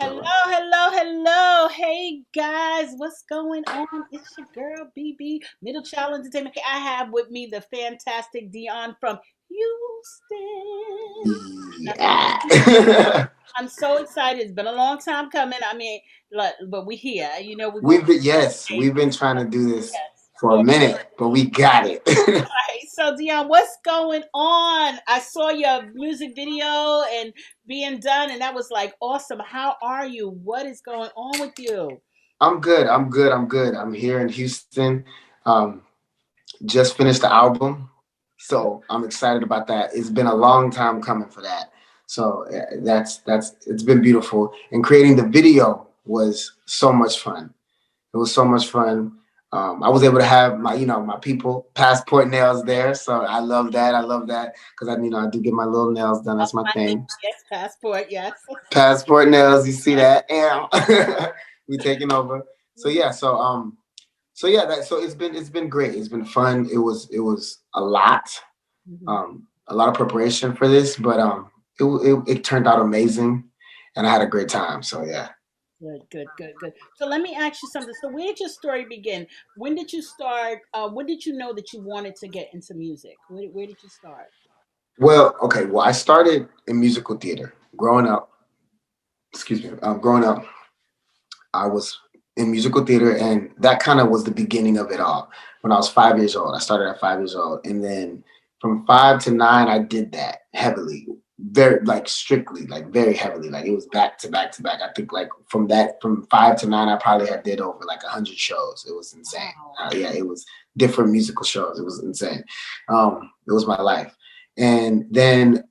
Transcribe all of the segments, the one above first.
Hello, Hello. hello, hello. Hey guys, what's going on? It's your girl BB, Middle Child Entertainment. I have with me the fantastic Daun from Houston. Yeah. I'm so excited. It's been a long time coming. I mean, but we here. We're going We've been trying to do this yes. for a minute, but we got it. Right. So Daun, what's going on? I saw your music video and being done, and that was like awesome. How are you? What is going on with you? I'm good. I'm good. I'm good. I'm here in Houston. Um, just finished the album, so I'm excited about that. It's been a long time coming for that. So that's it's been beautiful. And creating the video was so much fun. It was so much fun. I was able to have my people passport nails there, so I love that. I love that because I do get my little nails done. That's my thing. Yes, passport. Yes. Passport nails, you see that? And we taking over. So yeah, so it's been great. It's been fun. It was Mhm. a lot of preparation for this, but it turned out amazing, and I had a great time. So yeah. Good, good, good, good. So let me ask you something. So where did your story begin? When did you start? When did you know that you wanted to get into music? Where did you start? Well, okay. Well, I started in musical theater growing up. Excuse me. Growing up, I was in musical theater, and that kind of was the beginning of it all. When I was 5 years old, I started at 5 years old, and then from 5 to 9, I did that heavily, very like strictly, like very heavily. Like it was back to back to back. I think like from 5 to 9, I probably had did over like 100 shows. It was insane. Wow. Yeah, it was different musical shows. It was insane. It was my life, and then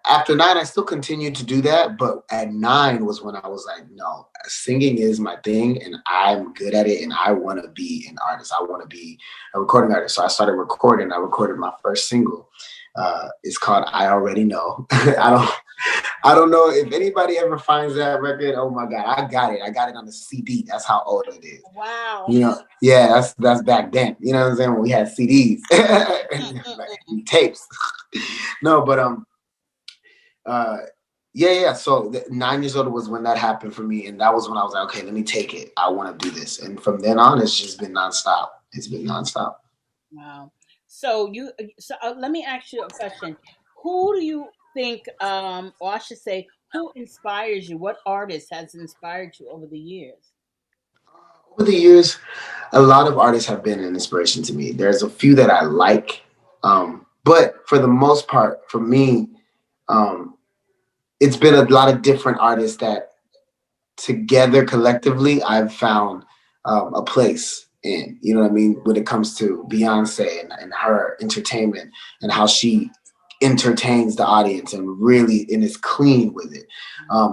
after 9, I still continued to do that, but at 9 was when I was like, no, singing is my thing, and I'm good at it, and I want to be an artist. I want to be a recording artist. So I started recording. I recorded my first single. It's called "I Already Know." I don't know if anybody ever finds that record. Oh my god, I got it. I got it on the CD. That's how old it is. Wow. You know, yeah, that's back then. You know what I'm saying? When we had CDs and tapes. No, but uh yeah. So 9 years old was when that happened for me, and that was when I was like, okay, let me take it. I want to do this, and from then on, it's just been nonstop. It's been nonstop. Wow. Let me ask you a question. Who do you think, or I should say, who inspires you? What artist has inspired you over the years? Over the years, a lot of artists have been an inspiration to me. There's a few that I like, but for the most part, for me, um, it's been a lot of different artists that together collectively I've found a place in. You know what I mean? When it comes to Beyonce and her entertainment and how she entertains the audience and really and is clean with it.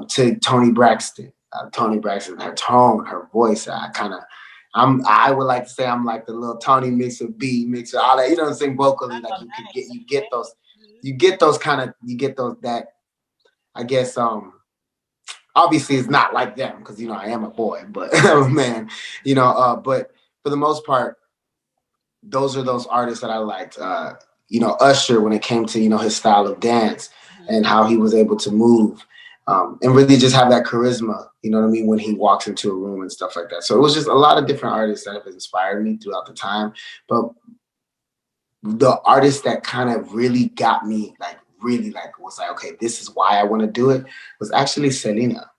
To Tony Braxton. Tony Braxton, her tone, her voice, I would like to say I'm like the little Tony mix with B mix with all that. You know what I'm saying? Vocally, like Oh, nice. you get Okay. those Mhm. you get those that I guess obviously it's not like them because I am a boy, but man, but for the most part, those are those artists that I liked. Usher when it came to his style of dance Mhm. and how he was able to move. And really just have that charisma, you know what I mean, when he walks into a room and stuff like that. So it was just a lot of different artists that have inspired me throughout the time. But the artist that kind of really got me, like, really, like, was like, okay, this is why I want to do it, was actually Selena.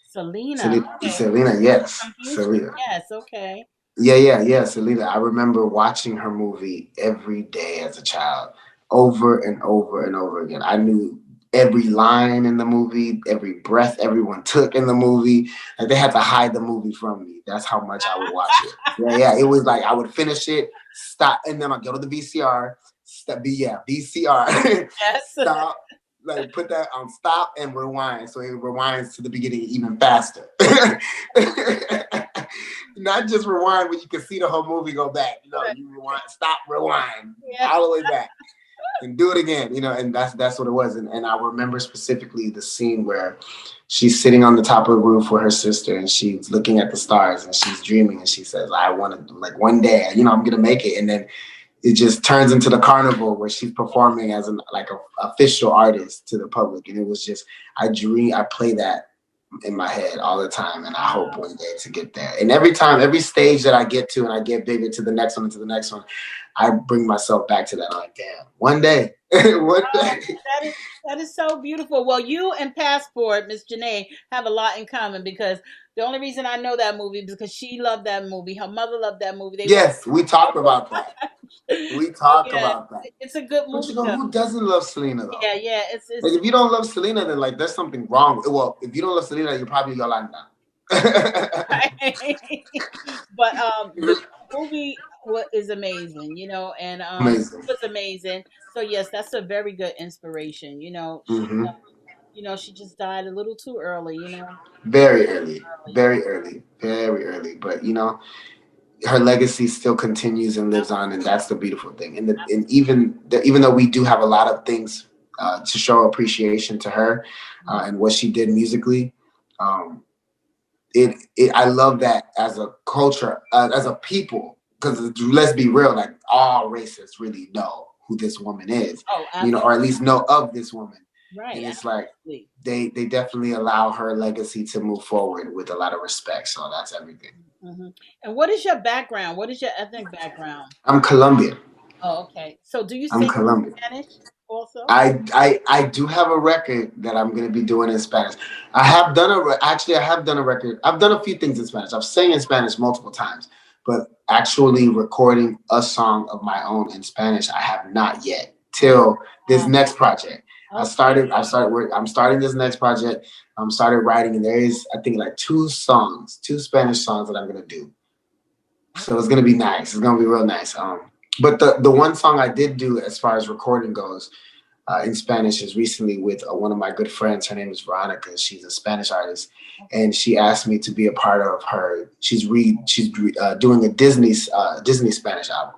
Selena. Okay. Selena, yes, From Houston. Selena. Yes. Okay. Yeah, Selena. I remember watching her movie every day as a child, over and over and over again. I knew every line in the movie, every breath everyone took in the movie. Like they had to hide the movie from me. That's how much I would watch it. Yeah. It was like I would finish it, stop, and then I'd go to the VCR. VCR. Yes. Stop, like put that on stop and rewind, so it rewinds to the beginning even faster. Not just rewind when you can see the whole movie go back. No, you rewind, stop, rewind, Yeah. all the way back, and do it again. And that's what it was. And I remember specifically the scene where she's sitting on the top of the roof with her sister, and she's looking at the stars, and she's dreaming, and she says, "I want to, like, one day, I'm gonna make it." And then it just turns into the carnival where she's performing as an like a official artist to the public, and it was just I play that in my head all the time, and I hope Wow. one day to get there. And every time, every stage that I get to, and I get bigger to the next one, and to the next one, I bring myself back to that. I'm like, damn, one day, one Oh, day. that is so beautiful. Well, you and Passport, Miss Janae, have a lot in common because the only reason I know that movie is because she loved that movie. Her mother loved that movie. They watched Yes, we talked about that. it. We So talk yeah, about that. it's a good But you movie know, though. who doesn't love Selena though? Yeah, yeah, Like, it's if you don't love Selena, then like there's something wrong. Well, if you don't love Selena, you're probably Yolanda. but the movie is amazing, you know, and Amazing. it was amazing. So yes, that's a very good inspiration. Hmm. You know, she just died a little too early. You know, Very early, early. very early, very early. But you know, her legacy still continues and lives on, and that's the beautiful thing. And even though we do have a lot of things to show appreciation to her and what she did musically, um, it I love that as a culture, as a people, because let's be real, like all races really know who this woman is, Oh, you know, absolutely. or at least know of this woman, Right, and it's like absolutely. they definitely allow her legacy to move forward with a lot of respect. So that's everything. Hmm. And what is your background? What is your ethnic background? I'm Colombian. Oh, okay. So do you I'm sing Colombian. in Spanish also? I do have a record that I'm gonna be doing in Spanish. I have done actually I have done a record. I've done a few things in Spanish. I've sang in Spanish multiple times, but actually recording a song of my own in Spanish, I have not yet. Till this Uh, next project, okay. I'm starting this next project. I'm started writing, and there is I think like two Spanish songs that I'm gonna do. So it's gonna be nice. It's gonna be real nice. But the one song I did do as far as recording goes in Spanish is recently with one of my good friends. Her name is Veronica. She's a Spanish artist, and she asked me to be a part of her. She's doing a Disney Spanish album,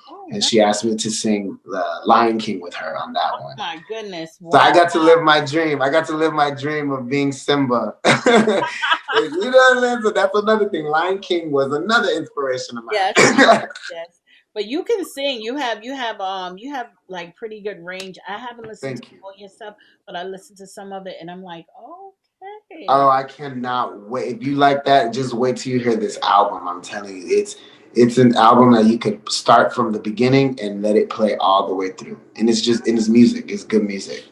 Oh, and nice. she asked me to sing the Lion King with her on that Oh one. my goodness. So Wow. I got to live my dream. I got to live my dream of being Simba. You know what I'm saying? So that's another thing. Lion King was another inspiration of Yes, mine. yes. But you can sing. You have like pretty good range. I haven't listened to Thank you. all your stuff, but I listened to some of it and I'm like, Oh, okay. I cannot wait. If you like that, just wait till you hear this album. I'm telling you, it's an album that you could start from the beginning and let it play all the way through. And it's just in its music. It's good music.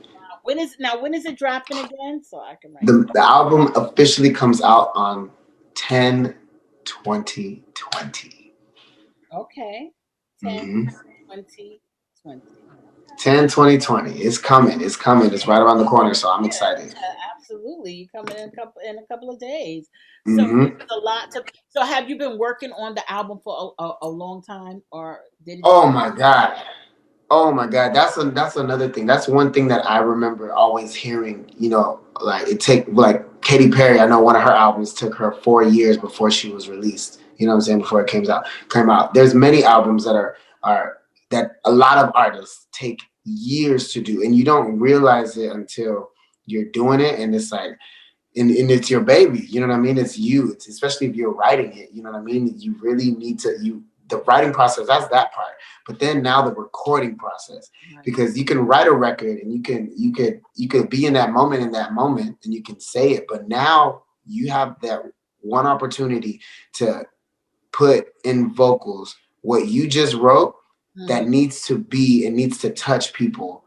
When is it dropping again? So I can write it. The album officially comes out on 10/20/20. Okay. 10, Mm-hmm. 20, 20. 10/20/20. It's coming. It's coming. It's right around the corner. So I'm excited. Absolutely. You coming in a couple of days. So Mm-hmm. it's a lot to so have you been working on the album for a long time or did it just Oh my God. Oh my God, that's another thing. That's one thing that I remember always hearing. You know, like it take like Katy Perry. I know one of her albums took her 4 years before she was released. You know what I'm saying? Before it came out. There's many albums that are that a lot of artists take years to do, and you don't realize it until you're doing it, and it's like and it's your baby. You know what I mean? It's you. It's especially if you're writing it. You know what I mean? You really need to the writing process. That's that part. But then now the recording process, right. because you can write a record and you could be in that moment and you can say it. But now you have that one opportunity to put in vocals what you just wrote Mhm. that needs to be and needs to touch people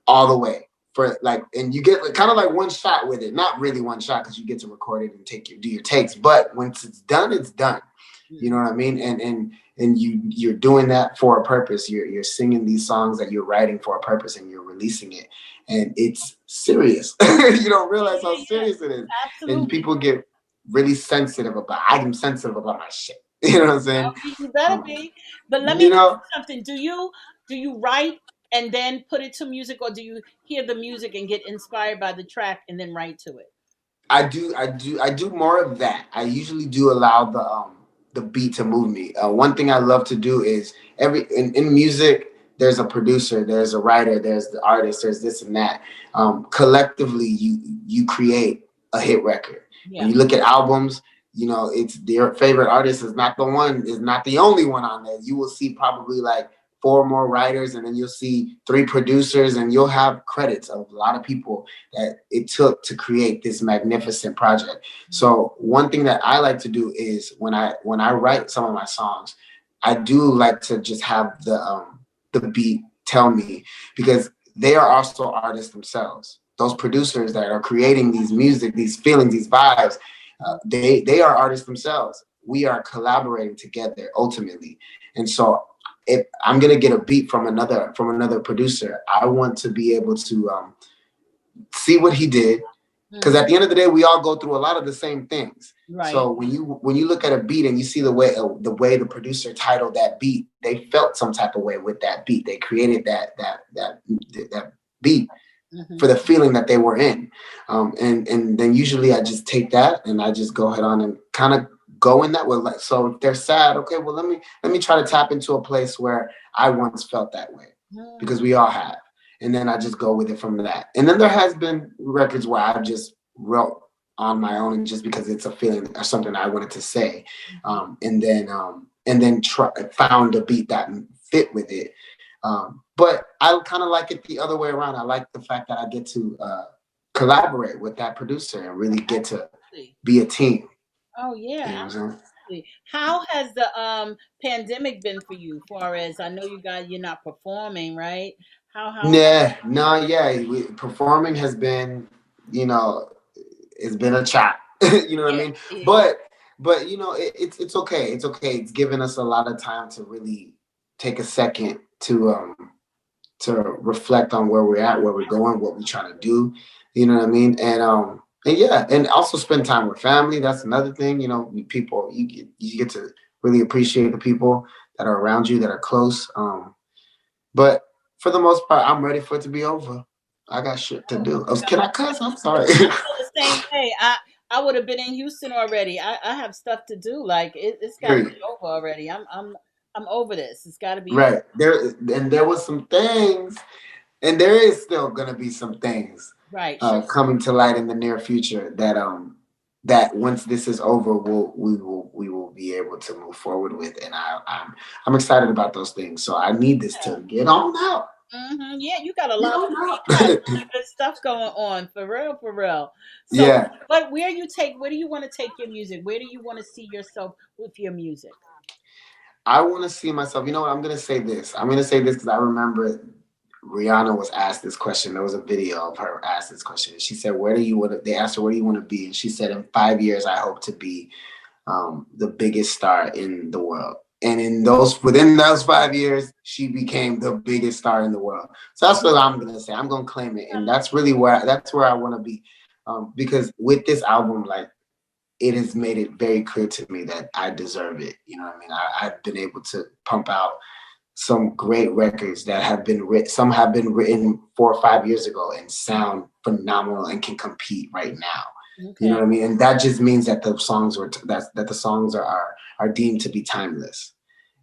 all the way for like, and you get like, kind of like one shot with it. Not really one shot because you get to record it and do your takes. But once it's done, it's done. You know Mhm. what I mean? And you're doing that for a purpose. You're singing these songs that you're writing for a purpose, and you're releasing it, and it's serious. You don't Yeah, realize how yeah, yeah. serious it is, and Absolutely. people get really sensitive about. I'm sensitive about my shit. You know what I'm saying? You better Um, be. But let me you ask know, you something. Do you write and then put it to music, or do you hear the music and get inspired by the track and then write to it? I do more of that. I usually do allow the beat to move me. One thing I love to do is in music. There's a producer, there's a writer, there's the artist, there's this and that. Collectively, you create a hit record. When Yeah. you look at albums, you know it's your favorite artist is not the only one on there. You will see probably like four more writers, and then you'll see three producers, and you'll have credits of a lot of people that it took to create this magnificent project. So one thing that I like to do is when I write some of my songs, I do like to just have the beat tell me, because they are also artists themselves. Those producers that are creating these music, these feelings, these vibes, they are artists themselves. We are collaborating together ultimately, and so if I'm gonna get a beat from another producer, I want to be able to see what he did, because at the end of the day, we all go through a lot of the same things. Right. So when you look at a beat and you see the way the producer titled that beat, they felt some type of way with that beat. They created that beat Mm-hmm. for the feeling that they were in. And then usually I just take that and I just go ahead on and kind of go in that way. Like, so if they're sad, okay, well let me try to tap into a place where I once felt that way, because we all have. And then I just go with it from that. And then there has been records where I just wrote on my own, and just because it's a feeling or something I wanted to say, found a beat that fit with it. But I kind of like it the other way around. I like the fact that I get to collaborate with that producer and really get to Absolutely. be a team. Oh You know yeah, what I'm saying? absolutely. How has the pandemic been for you? Far as I know, you're not performing, right? How has Yeah, no, yeah. Performing has been, you know, it's been a chop. You know what I yeah, mean? yeah, But it's okay. It's okay. It's given us a lot of time to really take a second to reflect on where we're at, where we're going, what we're trying to do. You know what I mean? And yeah, and also spend time with family. That's another thing. You know, people you get to really appreciate the people that are around you, that are close. But for the most part, I'm ready for it to be over. I got shit to oh, do. Can I cuss? I'm I sorry. feel the same way. I would have been in Houston already. I have stuff to do. Like it's got to Period. be over already. I'm over this. It's got to be over. Right there was some things, and there is still gonna be some things Right. Sure. coming to light in the near future that once this is over, we will be able to move forward with, and I'm excited about those things. So I need this to get on out, Yeah, you got a get lot. You on got a out. lot of good stuff going on for real, for real. So, Yeah, but where do you want to take your music? Where do you want to see yourself with your music? I want to see myself. You know what? I'm gonna say this. I'm gonna say this because I remember Rihanna was asked this question. There was a video of her asked this question. She said, "Where do you want to?" They asked her, "Where do you want to be?" And she said, "In 5 years, I hope to be the biggest star in the world." And within those 5 years, she became the biggest star in the world. So that's what I'm gonna say. I'm gonna claim it, and that's where I want to be, because with this album, like, it has made it very clear to me that I deserve it. You know what I mean? I've been able to pump out some great records that have been written. Some have been written 4 or 5 years ago and sound phenomenal and can compete right now. You know Okay. what I mean? And that just means that the songs that the songs are deemed to be timeless,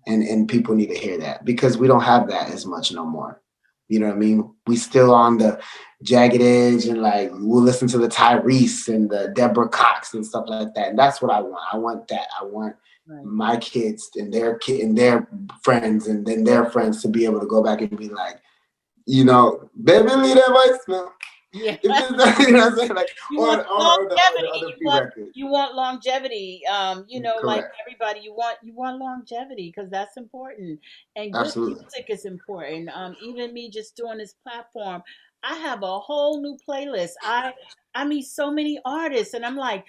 and people need to hear that, because we don't have that as much no more. You know what I mean? We still on the Jagged Edge, and like we'll listen to the Tyrese and the Deborah Cox and stuff like that. And that's what I want. I want that. I want Right. my kids and their friends and then their friends to be able to go back and be like, baby, leave that voicemail. Yeah. If it's, you know what I'm saying? Like, You want or the longevity. other You few want records. you want longevity. Like Correct. everybody, you want longevity because that's important. And good Absolutely. music is important. Even me just doing this platform, I have a whole new playlist. I meet so many artists, and I'm like,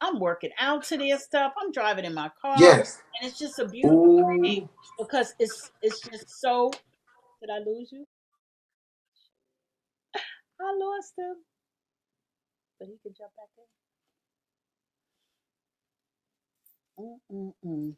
I'm working out to their stuff. I'm driving in my car, Yes. and it's just a beautiful thing Ooh. because it's just so. Did I lose you? I lost him, but he could jump back in. Mm-mm-mm.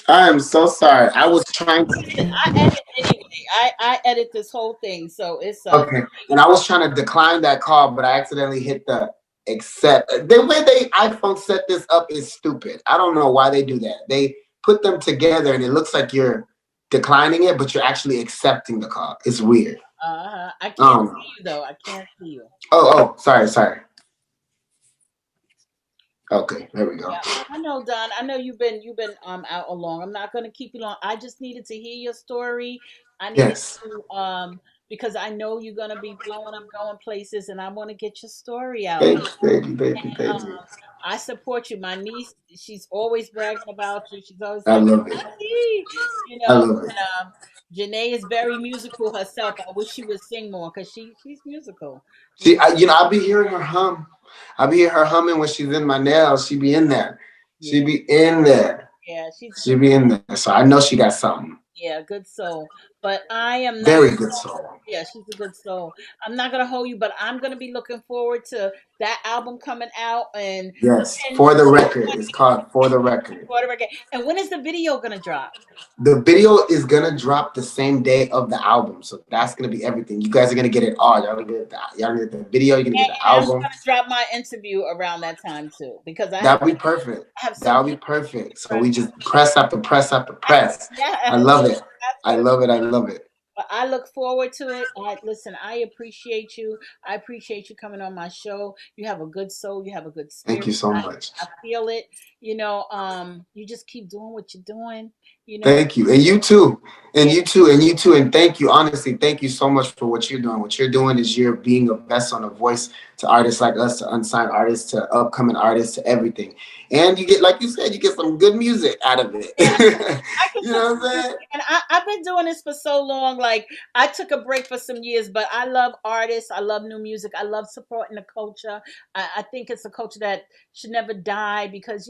I am so sorry. I was trying to. I edit anyway. I edit this whole thing, so it's Okay. And I was trying to decline that call, but I accidentally hit the accept. The way they iPhone set this up is stupid. I don't know why they do that. They put them together and it looks like you're declining it, but you're actually accepting the call. It's weird. I can't Um. see you though. I can't see you. Sorry, sorry. Okay, there we go. Yeah, I know, Don. I know you've been out along. I'm not gonna keep you long. I just needed to hear your story. I needed Yes. to because I know you're gonna be blowing up, going places, and I want to get your story out. Thank you, thank you, thank you, thank you. I support you. My niece, she's always bragging about you. She's always I like, love it. "Hey," I love it. and Janae is very musical herself. I wish she would sing more because she's musical. You She, know, I'll be hearing her hum. I'll be hearing her humming when she's in my nails. She be in there. She yeah, be in there. yeah, she's She good. be in there. So I know she got something. Yeah, good soul. But I am not. Very good soul. Yeah, she's a good soul. I'm not gonna hold you, but I'm gonna be looking forward to that album coming out. Yes. And For the record. It's called For the Record. whatever. And when is the video gonna drop? The video is gonna drop the same day of the album. So that's gonna be everything. You guys are gonna get it all. Y'all gonna get the video, you're gonna get the And I'm album. gonna drop my interview around that time too, because That'll be perfect. I have so That'll much be perfect. So press. we just press after press after press. I Yes, love it. that's I what. love it. I love it. But I look forward to it. Listen, I appreciate you. I appreciate you coming on my show. You have a good soul. You have a good Thank spirit. you so much. I feel it. You just keep doing what you're doing. You know, Thank you. And you too. And yeah, you too. And you too. And thank you. Honestly, thank you so much for what you're doing. What you're doing is you're being a vessel and a voice to artists like us, to unsigned artists, to upcoming artists, to everything. And you get, like you said, you get some good music out of it. yeah. I get You some know good what I'm music, saying? and I've been doing this for so long. Like I took a break for some years, but I love artists. I love new music. I love supporting the culture. I think it's a culture that should never die because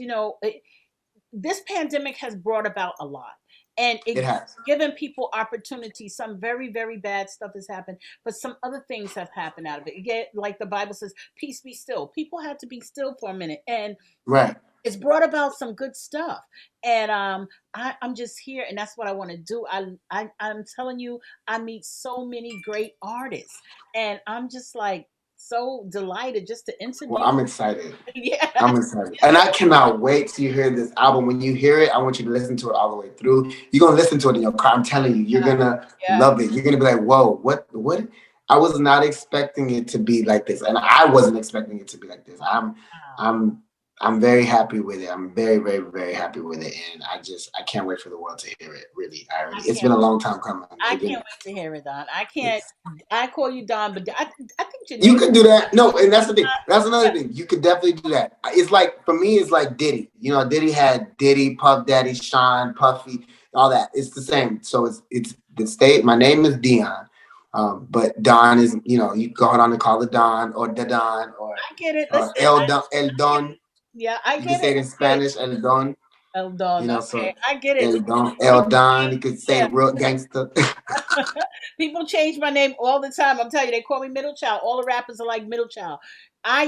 this pandemic has brought about a lot, and It it has. given people opportunities. Some very very bad stuff has happened, but some other things have happened out of it. Like the Bible says, "Peace be still." People had to be still for a minute, and Right. it's brought about some good stuff. And I'm just here, and that's what I want to do. I'm telling you, I meet so many great artists, and I'm just like so delighted just to Well, interview. I'm excited. Yeah, I'm excited. And I cannot wait till you hear this album. When you hear it, I want you to listen to it all the way through. You're gonna listen to it in your car. I'm telling you, you're gonna yeah. love it. You're gonna be like, whoa, what? I was not expecting it to be like this. And I wasn't expecting it to be like this. Wow. I'm I'm very happy with it. I'm very, very, very happy with it. And I can't wait for the world to hear it. Really. I It's been can't. a long time coming. I It's can't been wait to hear it, Don. I can't. it's I call you Don, but I think You Janae. could do that. No, and that's the thing. That's another thing. You could definitely do that. It's like for me, it's like Diddy. You know, Diddy had Diddy, Puff Daddy, Sean, Puffy, all that. It's the same. So it's the state. My name is Dion, but Don is you go on and call it Don or the Don I get it. Listen, El get Don. yeah, I You can get it. say it in I get it. Spanish, El Don. El Don. So Okay, I get it. El Listen, Don, El people Don. change. You could say Yeah, it real gangster. people change my name all the time. I'm telling you, they call me Middle Child. All the rappers are like Middle Child.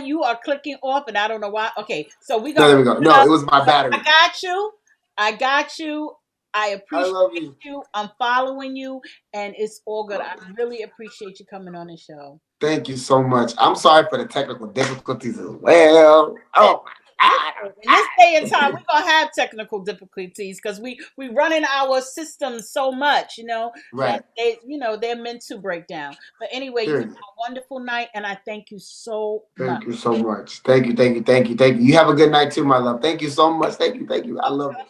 You are clicking off, and I don't know why. Okay, so we No, gonna there we wrap go. it No, up. it was my I battery. got you. I got you. I I appreciate love you. you. I'm following you, and it's all good. I really appreciate you coming on the show. Thank you so much. I'm sorry for the technical difficulties as well. Oh my In this day and time, we're gonna have technical difficulties because we running our systems so much, that Right. they're meant to break down. But anyway, you have Period. a wonderful night, and I thank you so much. Thank you so much. Thank you. Thank you. Thank you. Thank you. You have a good night too, my love. Thank you so much. Thank you. Thank you. I love it.